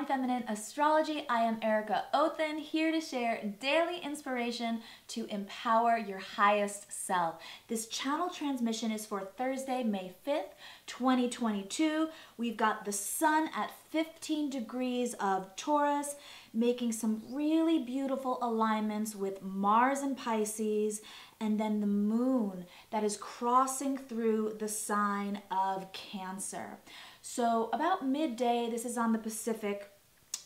Feminine Astrology. I am Erica Othen, here to share daily inspiration to empower your highest self. This channel transmission is for Thursday, May 5th, 2022. We've got the sun at 15 degrees of Taurus, making some really beautiful alignments with Mars and Pisces, and then the moon that is crossing through the sign of Cancer. So about midday, this is on the Pacific,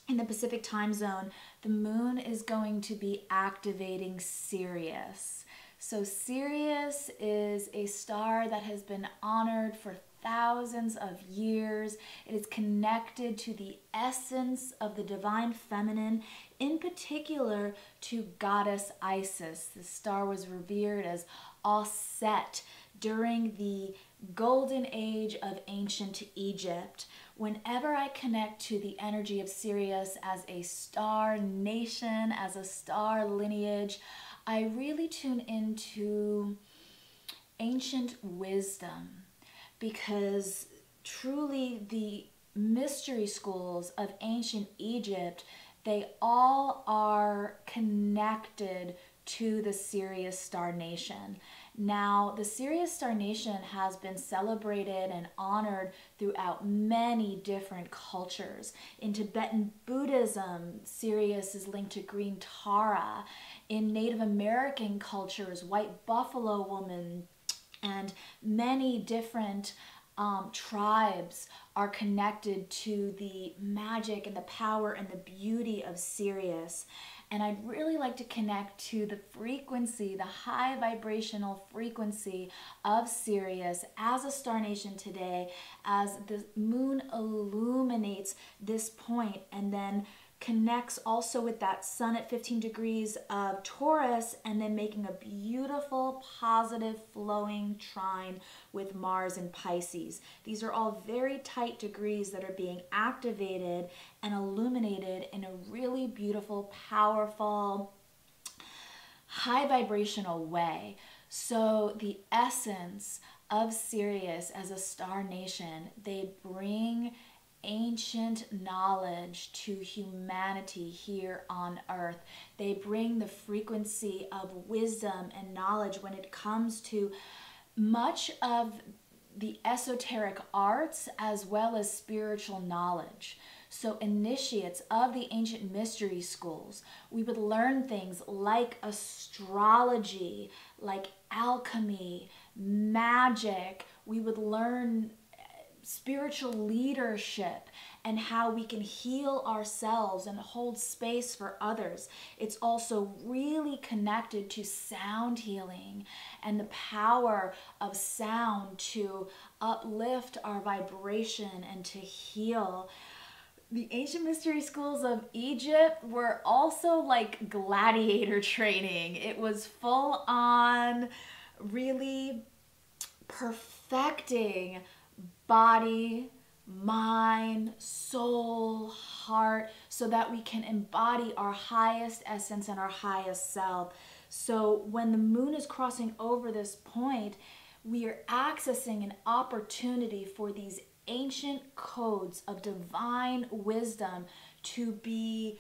in the Pacific time zone, the moon is going to be activating Sirius. So Sirius is a star that has been honored for thousands of years. It is connected to the essence of the divine feminine, in particular to goddess Isis. The star was revered as Aset during the golden age of ancient Egypt. Whenever I connect to the energy of Sirius as a star nation, as a star lineage, I really tune into ancient wisdom, because truly the mystery schools of ancient Egypt, they all are connected to the Sirius star nation. Now, the Sirius star nation has been celebrated and honored throughout many different cultures. In Tibetan Buddhism, Sirius is linked to green Tara. In Native American cultures, white buffalo woman, and many different tribes are connected to the magic and the power and the beauty of Sirius. And I'd really like to connect to the frequency, the high vibrational frequency of Sirius as a star nation today, as the moon illuminates this point and then connects also with that sun at 15 degrees of Taurus, and then making a beautiful, positive, flowing trine with Mars and Pisces. These are all very tight degrees that are being activated and illuminated in a really beautiful, powerful, high vibrational way. So the essence of Sirius as a star nation, they bring ancient knowledge to humanity here on earth. They bring the frequency of wisdom and knowledge when it comes to much of the esoteric arts as well as spiritual knowledge. So initiates of the ancient mystery schools, we would learn things like astrology, like alchemy, magic. We would learn spiritual leadership and how we can heal ourselves and hold space for others. It's also really connected to sound healing and the power of sound to uplift our vibration and to heal. The ancient mystery schools of Egypt were also like gladiator training. It was full on really perfecting body, mind, soul, heart, so that we can embody our highest essence and our highest self. So when the moon is crossing over this point, we are accessing an opportunity for these ancient codes of divine wisdom to be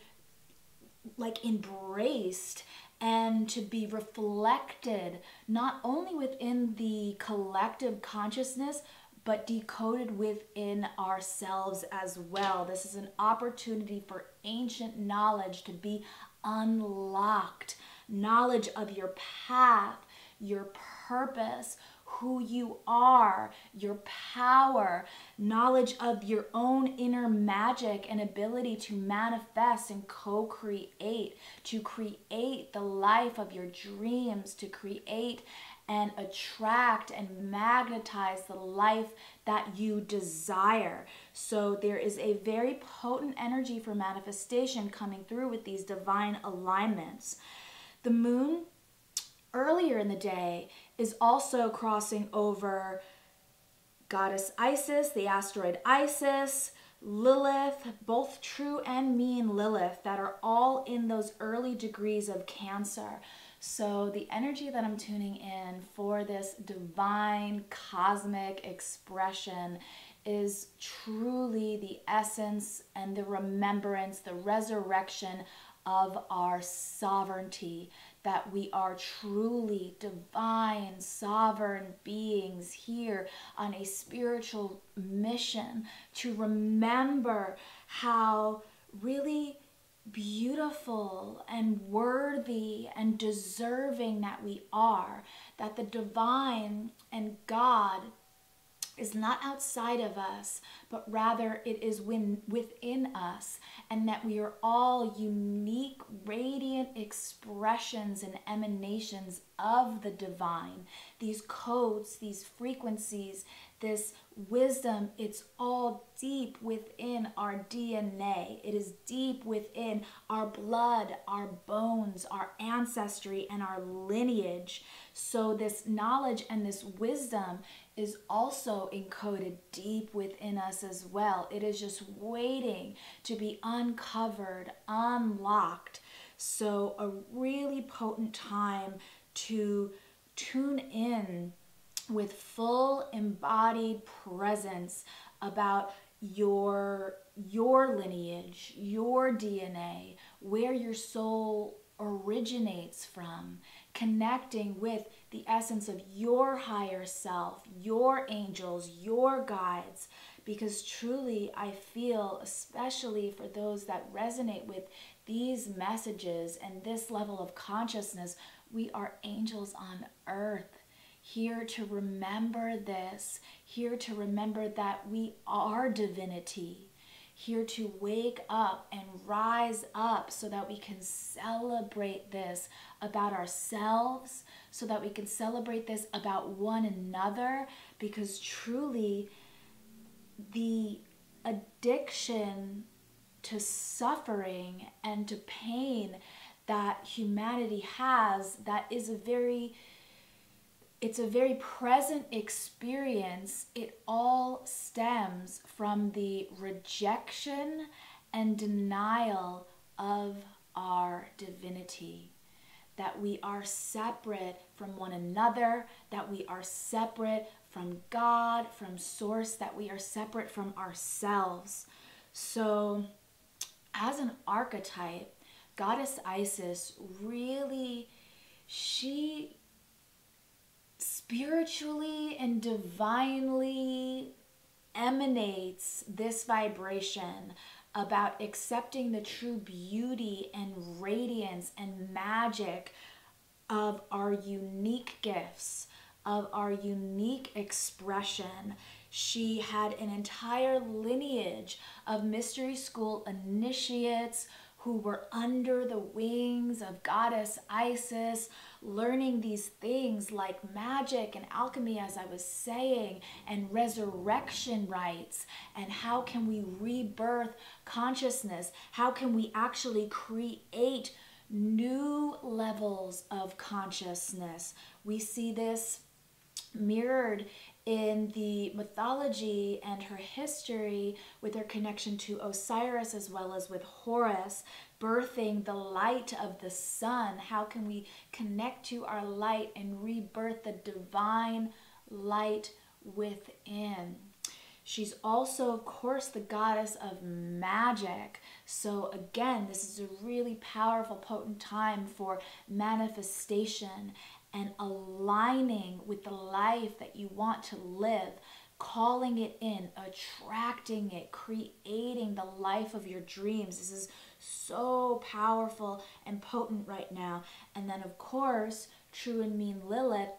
like embraced and to be reflected not only within the collective consciousness, but decoded within ourselves as well. This is an opportunity for ancient knowledge to be unlocked. Knowledge of your path, your purpose, who you are, your power, knowledge of your own inner magic and ability to manifest and co-create, to create the life of your dreams, to create and attract and magnetize the life that you desire. So there is a very potent energy for manifestation coming through with these divine alignments. The moon earlier in the day is also crossing over goddess Isis, the asteroid Isis, Lilith, both true and mean Lilith, that are all in those early degrees of Cancer. So the energy that I'm tuning in for this divine cosmic expression is truly the essence and the remembrance, the resurrection of our sovereignty, that we are truly divine, sovereign beings here on a spiritual mission to remember how really beautiful and worthy and deserving that we are, that the divine and God is not outside of us, but rather it is within us, and that we are all unique, radiant expressions and emanations of the divine. These codes, these frequencies, this wisdom, it's all deep within our DNA. It is deep within our blood, our bones, our ancestry, and our lineage. So this knowledge and this wisdom is also encoded deep within us as well. It is just waiting to be uncovered, unlocked. So a really potent time to tune in with full embodied presence about your lineage, your DNA, where your soul originates from, connecting with the essence of your higher self, your angels, your guides, because truly I feel, especially for those that resonate with these messages and this level of consciousness, we are angels on earth, here to remember this, here to remember that we are divinity, here to wake up and rise up so that we can celebrate this about ourselves, so that we can celebrate this about one another, because truly the addiction to suffering and to pain that humanity has, that is it's a very present experience. It all stems from the rejection and denial of our divinity. That we are separate from one another, that we are separate from God, from Source, that we are separate from ourselves. So, as an archetype, Goddess Isis really, she spiritually and divinely emanates this vibration about accepting the true beauty and radiance and magic of our unique gifts, of our unique expression. She had an entire lineage of mystery school initiates who were under the wings of Goddess Isis, learning these things like magic and alchemy, as I was saying, and resurrection rites, and how can we rebirth consciousness? How can we actually create new levels of consciousness? We see this mirrored in the mythology and her history with her connection to Osiris, as well as with Horus, birthing the light of the sun. How can we connect to our light and rebirth the divine light within? She's also, of course, the goddess of magic. So again, this is a really powerful, potent time for manifestation and aligning with the life that you want to live, calling it in, attracting it, creating the life of your dreams. This is so powerful and potent right now. And then, of course, True and Mean Lilith,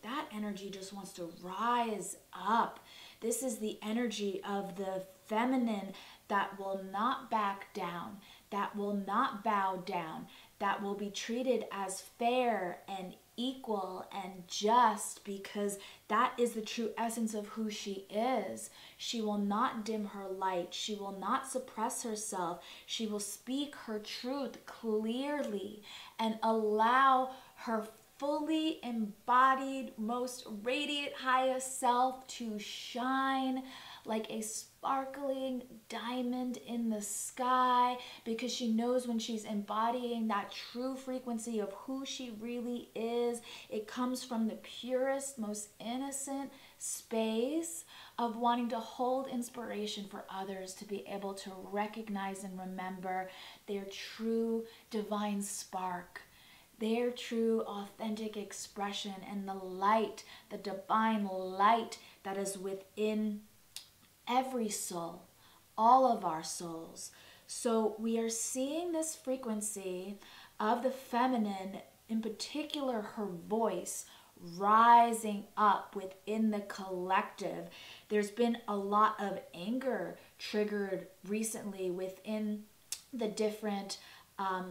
that energy just wants to rise up. This is the energy of the feminine that will not back down, that will not bow down, that will be treated as fair and equal and just, because that is the true essence of who she is. She will not dim her light. She will not suppress herself. She will speak her truth clearly and allow her fully embodied, most radiant, highest self to shine like a sparkling diamond in the sky, because she knows when she's embodying that true frequency of who she really is, it comes from the purest, most innocent space of wanting to hold inspiration for others to be able to recognize and remember their true divine spark, their true authentic expression, and the light, the divine light that is within every soul, all of our souls. So we are seeing this frequency of the feminine, in particular her voice, rising up within the collective. There's been a lot of anger triggered recently within the different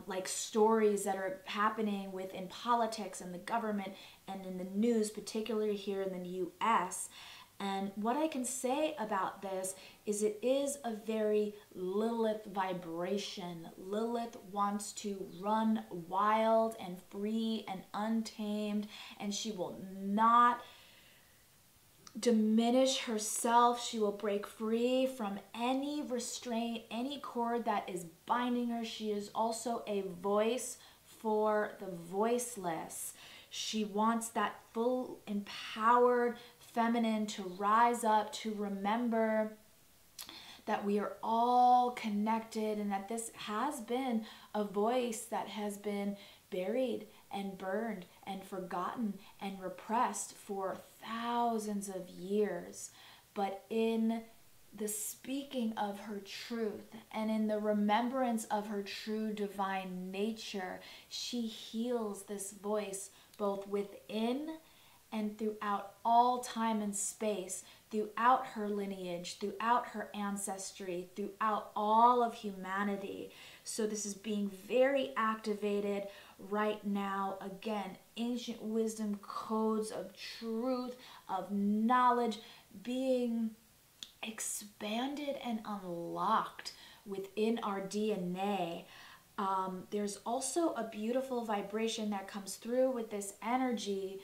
like stories that are happening within politics and the government and in the news, particularly here in the US. And what I can say about this is it is a very Lilith vibration. Lilith wants to run wild and free and untamed, and she will not diminish herself. She will break free from any restraint, any cord that is binding her. She is also a voice for the voiceless. She wants that full, empowered feminine to rise up, to remember that we are all connected, and that this has been a voice that has been buried and burned and forgotten and repressed for thousands of years. But in the speaking of her truth and in the remembrance of her true divine nature, she heals this voice both within and throughout all time and space, throughout her lineage, throughout her ancestry, throughout all of humanity. So this is being very activated right now. Again, ancient wisdom, codes of truth, of knowledge being expanded and unlocked within our DNA. There's also a beautiful vibration that comes through with this energy,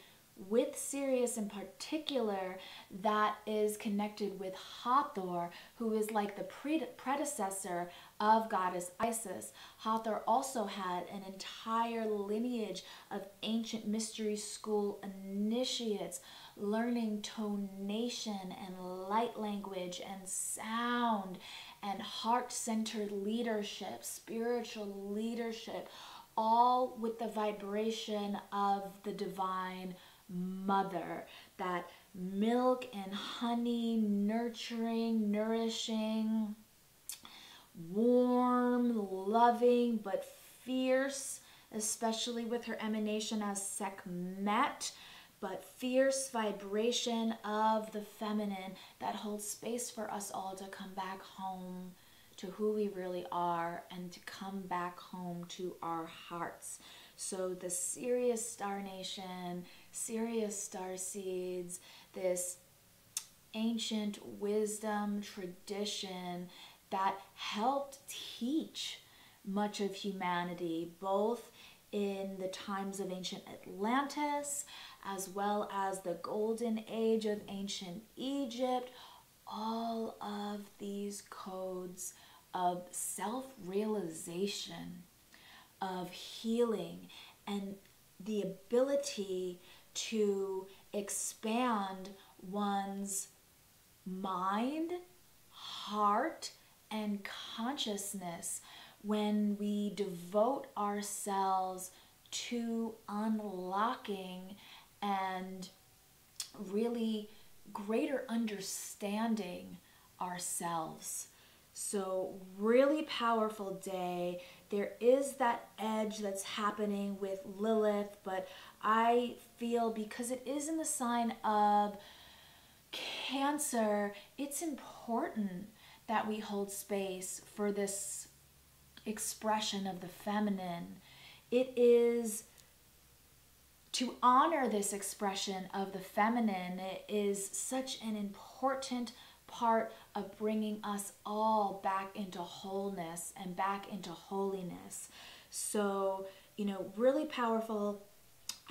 with Sirius in particular, that is connected with Hathor, who is like the predecessor of goddess Isis. Hathor also had an entire lineage of ancient mystery school initiates, learning tonation and light language and sound and heart-centered leadership, spiritual leadership, all with the vibration of the divine mother, that milk and honey, nurturing, nourishing, warm, loving, but fierce, especially with her emanation as Sekhmet, but fierce vibration of the feminine that holds space for us all to come back home to who we really are and to come back home to our hearts. So the Sirius Star Nation, Sirius Star Seeds, this ancient wisdom tradition that helped teach much of humanity, both in the times of ancient Atlantis, as well as the golden age of ancient Egypt. All of these codes of self-realization, of healing, and the ability to expand one's mind, heart, and consciousness when we devote ourselves to unlocking and really greater understanding ourselves. So really powerful day. There is that edge that's happening with Lilith, but I feel because it is in the sign of Cancer, it's important that we hold space for this expression of the feminine. It is to honor this expression of the feminine. It is such an important part of bringing us all back into wholeness and back into holiness. So, really powerful.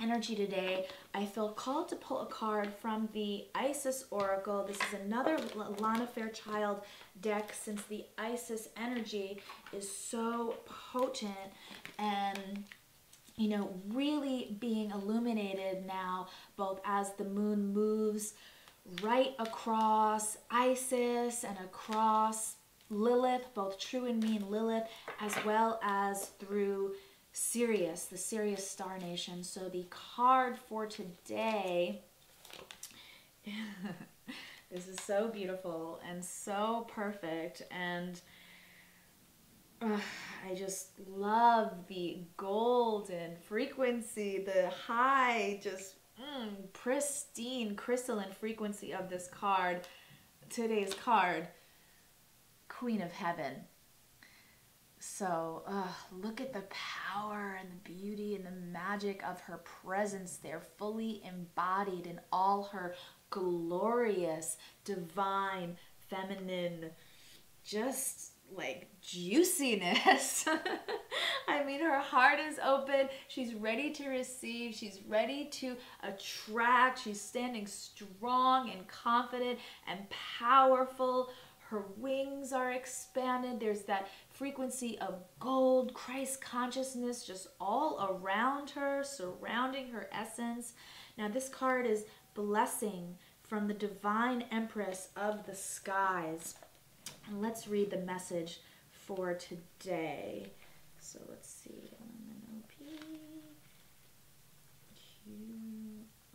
energy today, I feel called to pull a card from the Isis Oracle. This is another Lana Fairchild deck, since the Isis energy is so potent and, you know, really being illuminated now, both as the moon moves right across Isis and across Lilith, both true and mean Lilith, as well as through Sirius, the Sirius star nation. So the card for today, this is so beautiful and so perfect, and I just love the golden frequency, the high, just pristine crystalline frequency of this card. Today's card, Queen of Heaven. So look at the power and the beauty and the magic of her presence there, fully embodied in all her glorious, divine, feminine, just like juiciness. I mean, her heart is open. She's ready to receive. She's ready to attract. She's standing strong and confident and powerful. Her wings are expanded. There's that frequency of gold, Christ consciousness just all around her, surrounding her essence. Now this card is blessing from the divine Empress of the skies. And let's read the message for today. So let's see.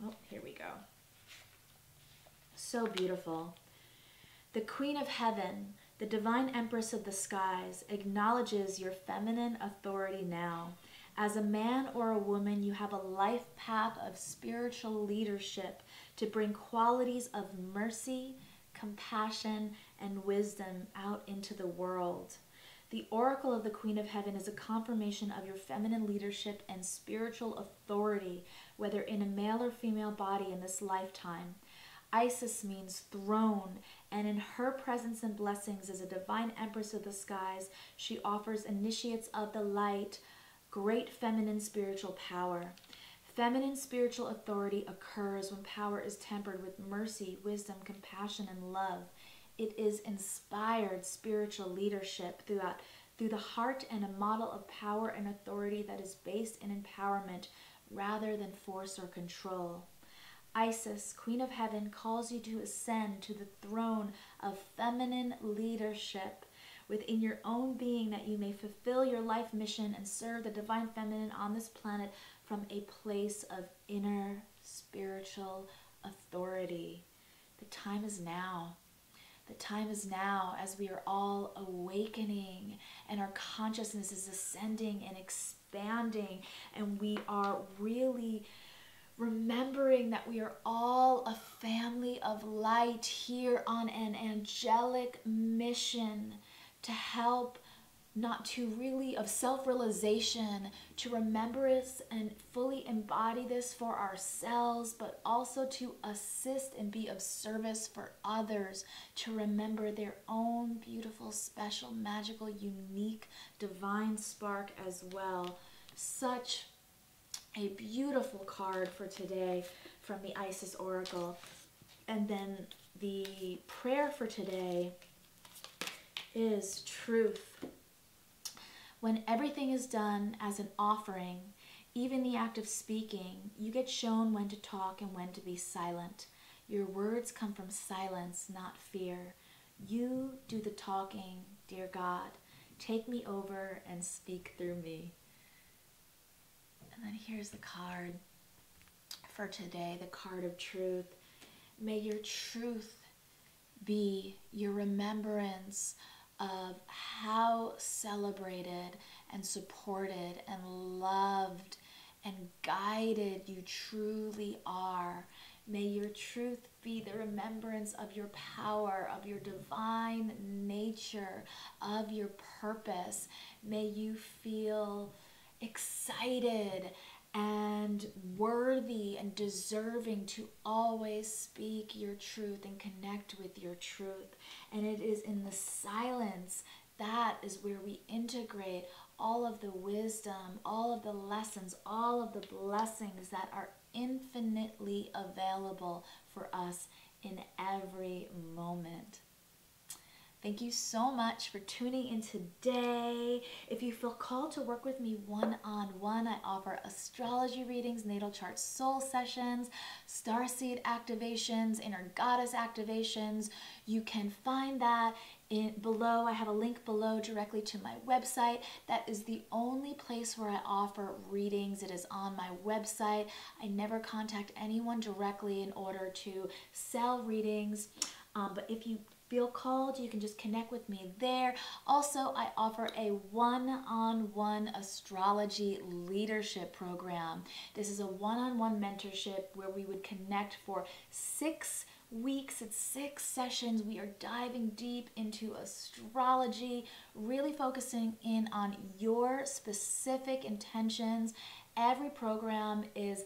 Oh, here we go. So beautiful. The Queen of Heaven, the divine Empress of the skies, acknowledges your feminine authority now. As a man or a woman, you have a life path of spiritual leadership to bring qualities of mercy, compassion, and wisdom out into the world. The Oracle of the Queen of Heaven is a confirmation of your feminine leadership and spiritual authority, whether in a male or female body in this lifetime. Isis means throne, and in her presence and blessings as a divine Empress of the skies, she offers initiates of the light great feminine spiritual power. Feminine spiritual authority occurs when power is tempered with mercy, wisdom, compassion, and love. It is inspired spiritual leadership through the heart, and a model of power and authority that is based in empowerment rather than force or control. Isis, Queen of Heaven, calls you to ascend to the throne of feminine leadership within your own being, that you may fulfill your life mission and serve the divine feminine on this planet from a place of inner spiritual authority. The time is now. The time is now, as we are all awakening and our consciousness is ascending and expanding, and we are really remembering that we are all a family of light here on an angelic mission to help, not to really, of self-realization, to remember this and fully embody this for ourselves, but also to assist and be of service for others, to remember their own beautiful, special, magical, unique, divine spark as well. Such a beautiful card for today from the Isis Oracle. And then the prayer for today is truth. When everything is done as an offering, even the act of speaking, you get shown when to talk and when to be silent. Your words come from silence, not fear. You do the talking, dear God. Take me over and speak through me. And then here's the card for today, the card of truth. May your truth be your remembrance of how celebrated and supported and loved and guided you truly are. May your truth be the remembrance of your power, of your divine nature, of your purpose. May you feel excited and worthy and deserving to always speak your truth and connect with your truth. And it is in the silence that is where we integrate all of the wisdom, all of the lessons, all of the blessings that are infinitely available for us in every moment. Thank you so much for tuning in today. If you feel called to work with me one-on-one, I offer astrology readings, natal chart soul sessions, starseed activations, inner goddess activations. You can find that below. I have a link below directly to my website. That is the only place where I offer readings. It is on my website. I never contact anyone directly in order to sell readings. But if you feel called, you can just connect with me there. Also, I offer a one-on-one astrology leadership program. This is a one-on-one mentorship where we would connect for 6 weeks. It's 6 sessions. We are diving deep into astrology, really focusing in on your specific intentions. Every program is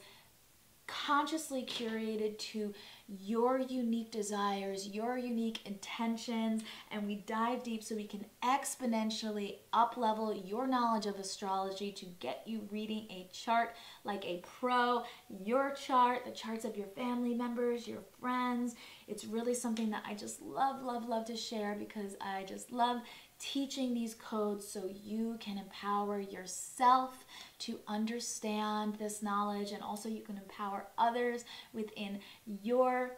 consciously curated to your unique desires, your unique intentions, and we dive deep so we can exponentially up-level your knowledge of astrology to get you reading a chart like a pro, your chart, the charts of your family members, your friends. It's really something that I just love, love, love to share because I just love teaching these codes so you can empower yourself to understand this knowledge, and also you can empower others within your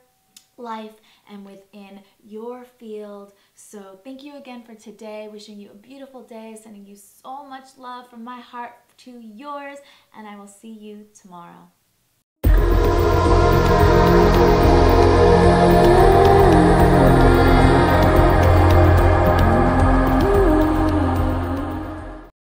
life and within your field. So thank you again for today. Wishing you a beautiful day, sending you so much love from my heart to yours, and I will see you tomorrow.